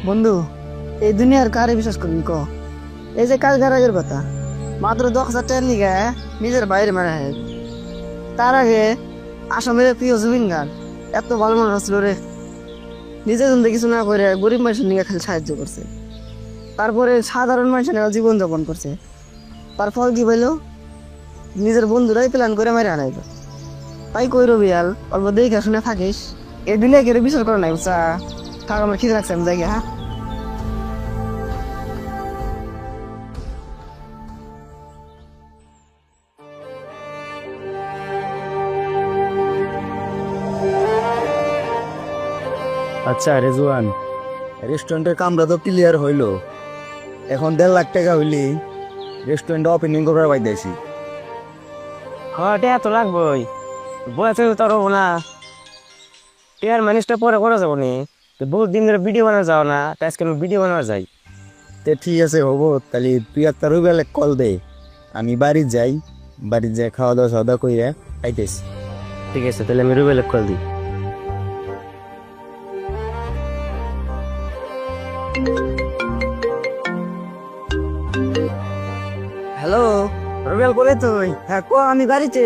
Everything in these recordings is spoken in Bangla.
বন্ধু, এই দুনিয়ার কারে বিশ্বাস করবি ক? এই যে কাল গারাগের কথা, মাত্র 10,000 টাকার লিগে নিজের বাইরে মারা হয়। তার আগে আসামের প্রিয় জুবিন গান এত ভালো মানুষ ছিল রে, নিজের জন্য কিছু না করে গরিব মানুষের নিয়ে খালি সাহায্য করছে। তারপরে সাধারণ মানুষের জীবন যাপন করছে। তার ফল কি পাইলো? নিজের বন্ধুরাই প্ল্যান করে মারে আনাইলো। তাই কই রবিয়াল, অল্প দেখে শুনে থাকিস। এই দুনিয়া কেউ বিশ্বাস করে নাই বুঝছা? থাক, আমার খিদে লাগছে, আমি যাই গে, হ্যাঁ। আচ্ছা রেজওয়ান, রেস্টুরেন্টের কামরা তো ক্লিয়ার হইলো, এখন 1.5 লাখ টাকা হইলি রেস্টুরেন্ট ওপেনিং করার পাইতেছি। হ্যাঁ, টেয়া তো লাগবই, বয়সে তো আর হবো না। টেয়ার ম্যানেজটা পরে করা যাবো নি, তো বহুত দিন ধরে ভিডিও বানানো যাও না, তাই আজকে ভিডিও বানানো যাই। তে ঠিক আছে, হবো তাহলে তুই একটা রবিবারে কল দে, আমি বাড়ি যাই, বাড়ি যাই খাওয়া দাওয়া কইরা আইতেছি। ঠিক আছে, তাহলে আমি রুবেল কল দিই। হ্যালো রবিয়াল, বলে তুই? হ্যাঁ ক, আমি বাড়িতে।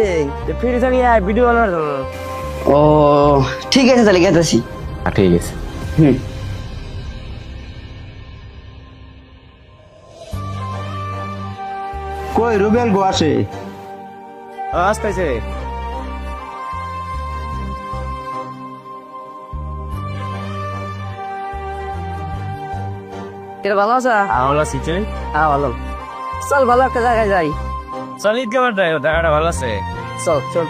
ফিরে যাবি ভিডিও বানানোর জন্য। ও ঠিক আছে, তাহলে গেতেছি। ঠিক আছে। হুম। কই রুবেল গো আসে? আসতেছে। এটা ভালো আছে? ভালো আছি তুই? হ্যাঁ ভালো। চল ভালো একটা জায়গায় যাই। চল ঈদগাহ যাই, জায়গাটা ভালো আছে। চল চল।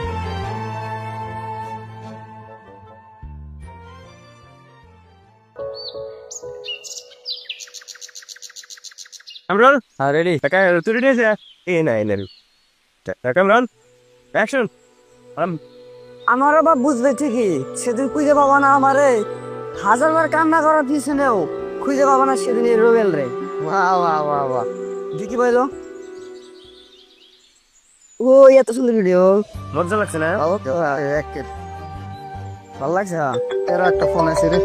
কামরান, হ্যাঁ রেডি। তুই রেডি আছে? না কামরান, অ্যাকশন। আমার বাবা বুঝবে ঠিকই, সেদিন খুঁজে পাবা না আমারে। 1000বার কান্না করার পিছনেও খুঁজে পাবা না সেদিন এই রোবেল রে। বাহ বাহ বাহ বাহ, দেখি পাইলো। ও এত সুন্দর ভিডিও, লজ্জা লাগছে না? ভালো লাগছে। এর একটা ফোন আছে রে।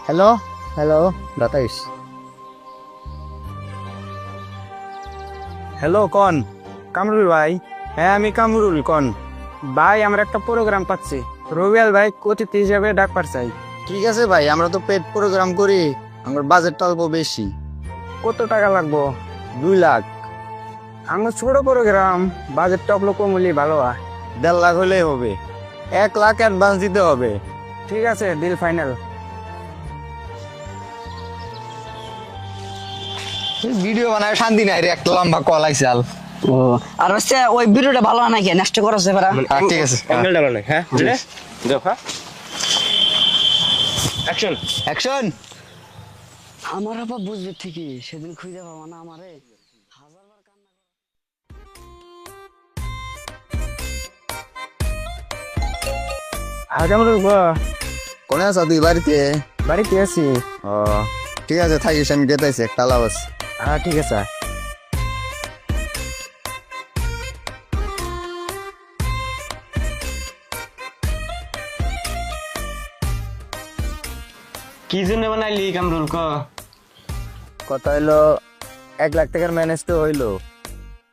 Hello hello, বাতাইস। হ্যালো, কন? কামরুল ভাই? হ্যাঁ আমি কামরুল, কন? ভাই, আমরা একটা প্রোগ্রাম পাচ্ছি, রবিয়াল ভাই অতিথি হিসেবে ডাকবার চাই। ঠিক আছে ভাই, আমরা তো পেড প্রোগ্রাম করি, আমার বাজেটটা অল্প বেশি। কত টাকা লাগবো? 2 লাখ। আমরা ছোট প্রোগ্রাম, বাজেটটা অল্প কম হলেই ভালো হয়। 1.5 লাখ হলেই হবে, 1 লাখ অ্যাডভান্স দিতে হবে। ঠিক আছে, ডিল ফাইনাল। ভিডিও বানায় শান্তি নাই রে, একটা লম্বা কল আইসাল। ও আর হচ্ছে ওই ভিডিওটা ভালো হয় নাকি, নষ্ট করাছে পারা। ঠিক আছে, অ্যাঙ্গেল ডালো না, হ্যাঁ বুঝলে? দেখো, অ্যাকশন। অ্যাকশন। আমার বাবা বুঝবে ঠিকই, সেদিন খুঁজে পাবা না আমারে। 1000বার কান্না কেমন কোনে আছো তুই? বাড়িতে? বাড়িতে আছি। ও ঠিক আছে, থাকিস, আমি গেতাইছি, একটা লাভ আছে। হ্যাঁ ঠিক আছে। কি জন্য বানাইলি কামরুল ক? কথা হইলো 1 লাখ টাকার ম্যানেজ তো হইলো,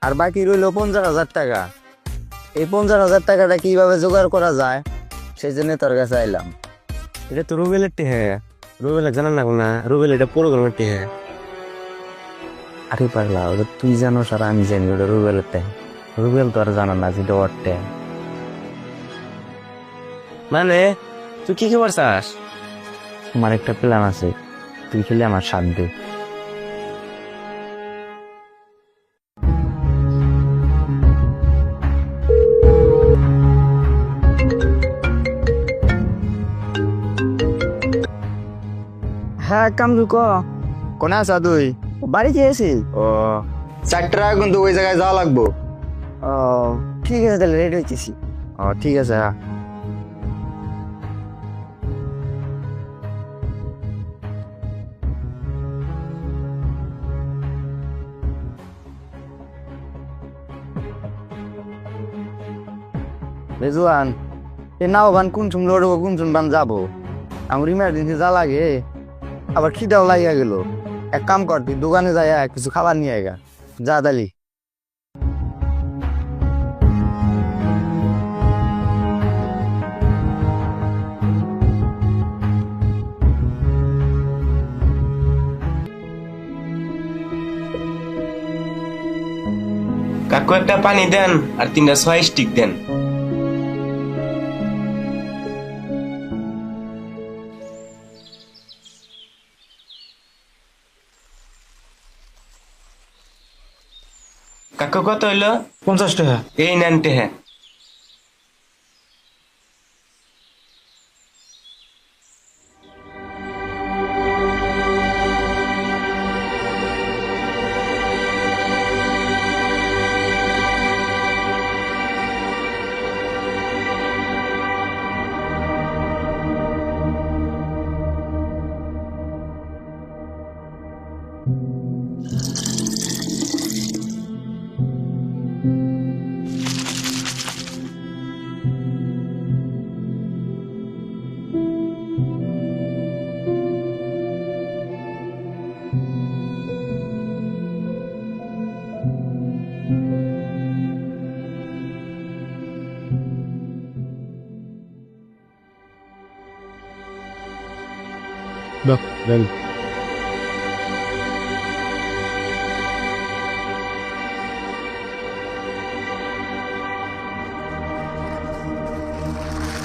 আর বাকি রইলো 50,000 টাকা। এই 50,000 টাকাটা কিভাবে জোগাড় করা যায় সেই জন্য তোর কাছে আইলাম। এটা তো রুবেলের টেহে, রুবেল জানা না না, রুবেল এটা প্রোগ্রামের টেহে। আরে পাগলা, ওটা তুই জানো সারা, আমি জানি ওটা রুবেলের টাইম। রুবেল তো আর জানা না যেটা ওর টাইম। মানে তুই কি খবর চাস? আমার একটা প্ল্যান আছে, তুই খেলে আমার সাথ দে। হ্যাঁ কামরু ক। কোনে আছা তুই? বাড়িতে আছি। ও 4 টাকা কিন্তু ওই জায়গায় যাওয়া লাগবো। ও ঠিক আছে, তাহলে রেডি হইতেছি। ও ঠিক আছে, হ্যাঁ। রেজওয়ান, এ নাও বান কোন চুম লড়বো, কোন চুম বান যাবো? আমার ইমার্জেন্সি যা লাগে আবার খিদাও লাগিয়া গেল। এক কাম কর, তুই দোকানে যাই কিছু খাবার নিয়ে আয়গা। যা দালি। কাকু একটা পানি দেন আর 3টা সয়া স্টিক দেন। কাকু কত হইলো? 50 টাকা। এই নেন টেহা। বাহ, দেন।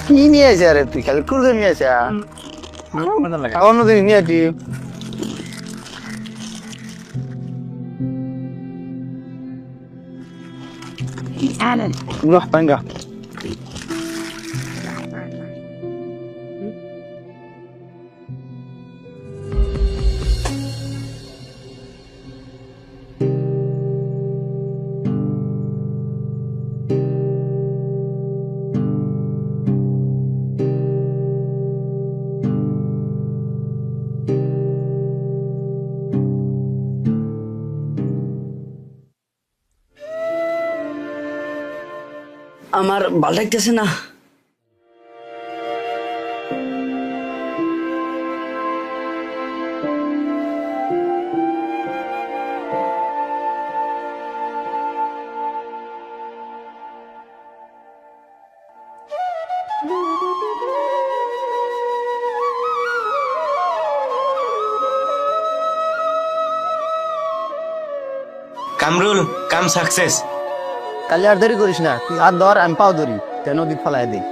কি নিয়ে আসে আরে তুই? খালি কুরকে নিয়ে আসে। অন্যদিন নিয়ে আসি। পাঙ্গা আমার ভাল লাগতেছে না। কামরুল, কাম সাকসেস। কালি আর দেরি করিস না, তুই হাত ধর, আমি পাও ধরি, নদী ফেলায় দিই।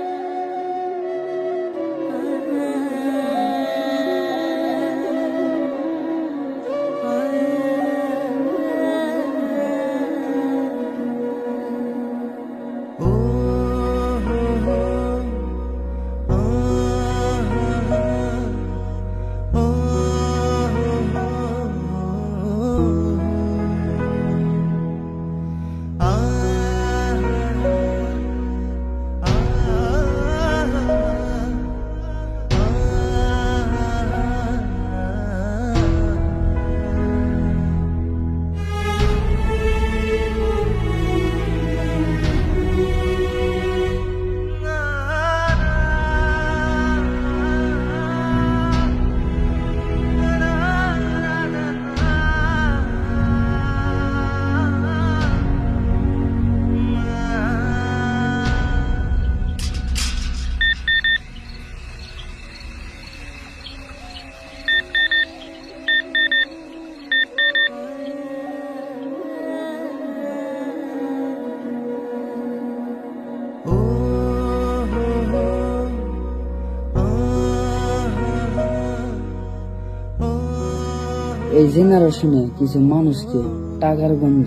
এই জেনারেশনে কিছু মানুষকে টাকার গন্ধ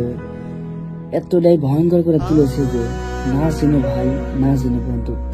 এতটাই ভয়ঙ্কর করে তুলেছে যে না চিনে ভাই, না চিনে বন্ধুত্ব।